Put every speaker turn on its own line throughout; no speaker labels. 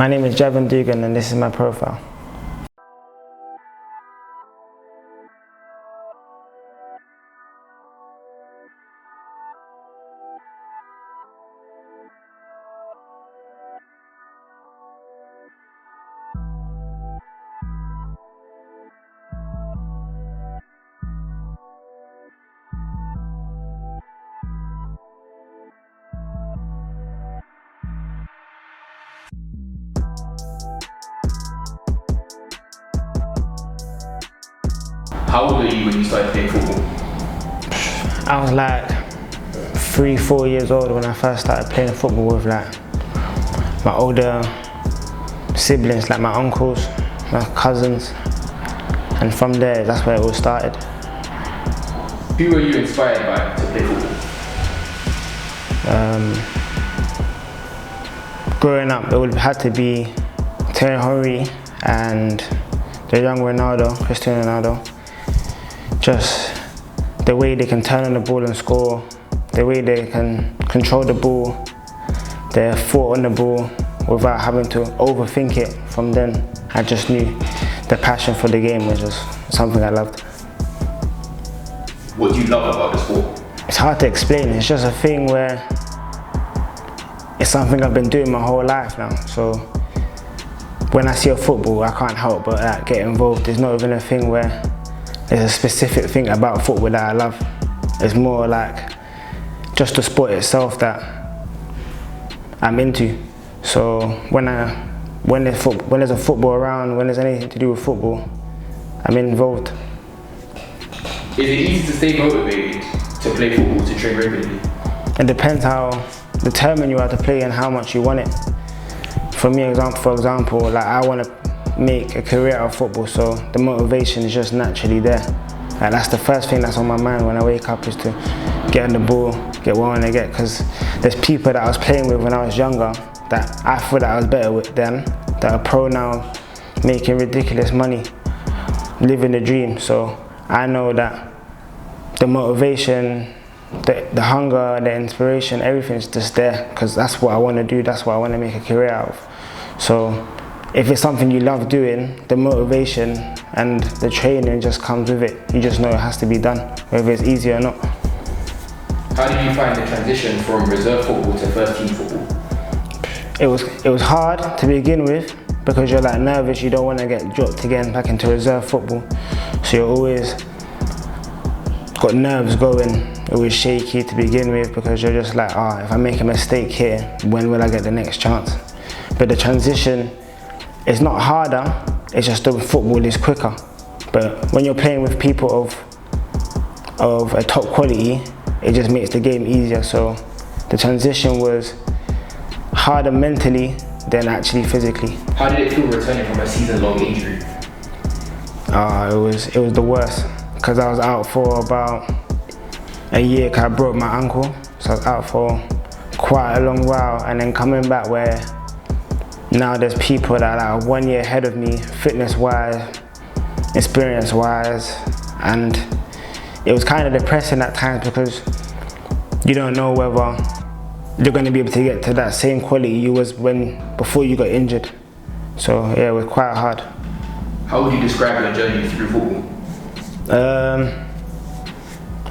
My name is Javin Dougan and this is my profile.
How old were you when you started playing football?
I was like 3-4 years old when I first started playing football with like my older siblings, like my uncles, my cousins, and from there that's where it all started.
Who were you inspired by to play football?
Growing up, it would have had to be Terry Henry and the young Ronaldo, Cristiano Ronaldo. Just the way they can turn on the ball and score, the way they can control the ball, their foot on the ball without having to overthink it. From then, I just knew the passion for the game was just something I loved.
What do you love about the sport?
It's hard to explain. It's just a thing where it's something I've been doing my whole life now. So when I see a football, I can't help but get involved. There's not even a thing where there's a specific thing about football that I love. It's more like just the sport itself that I'm into. So when there's a football around, when there's anything to do with football, I'm involved.
Is it easy to stay motivated to play football, to train regularly?
It depends how determined you are to play and how much you want it. For me, for example, like I want to make a career out of football, so the motivation is just naturally there. Like that's the first thing that's on my mind when I wake up, is to get on the ball, get what I want to get, because there's people that I was playing with when I was younger that I thought that I was better with them, that are pro now, making ridiculous money, living the dream. So I know that the motivation, the hunger, the inspiration, everything's just there, because that's what I want to do, that's what I want to make a career out of. So if it's something you love doing, the motivation and the training just comes with it. You just know it has to be done, whether it's easy or not.
How did you find the transition from reserve football to first team football?
It was hard to begin with, because you're like nervous, you don't want to get dropped again back into reserve football. So you're always got nerves going, always shaky to begin with, because you're just like, if I make a mistake here, when will I get the next chance? But the transition, it's not harder, it's just the football is quicker. But when you're playing with people of a top quality, it just makes the game easier. So the transition was harder mentally than actually physically.
How did it feel returning from a season-long injury?
It was the worst, because I was out for about a year because I broke my ankle. So I was out for quite a long while, and then coming back where now there's people that are 1 year ahead of me, fitness-wise, experience-wise, and it was kind of depressing at times, because you don't know whether you're going to be able to get to that same quality you was before you got injured. So yeah, it was quite hard.
How would you describe your journey through football?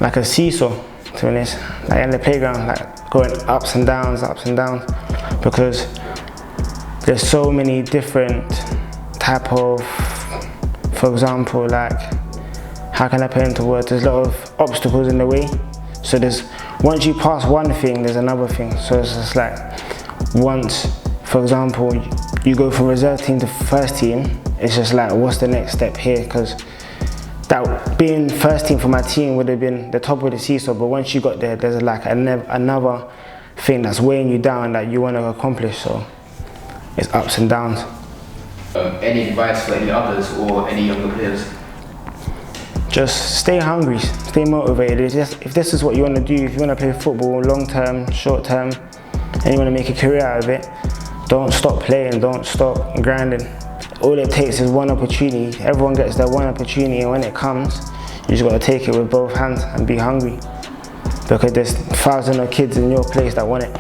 Like a seesaw, to be honest. Like in the playground, like going ups and downs, because there's so many different type of, for example, like, how can I put into words? There's a lot of obstacles in the way. So once you pass one thing, there's another thing. So it's just like, once, for example, you go from reserve team to first team, it's just like, what's the next step here? Because that being first team for my team would have been the top of the seesaw, but once you got there, there's like another thing that's weighing you down that you want to accomplish. So it's ups and downs.
Any advice for any others or any younger players?
Just stay hungry, stay motivated. If this is what you want to do, if you want to play football long term, short term, and you want to make a career out of it, don't stop playing, don't stop grinding. All it takes is one opportunity. Everyone gets their one opportunity, and when it comes, you just got to take it with both hands and be hungry, because there's thousands of kids in your place that want it.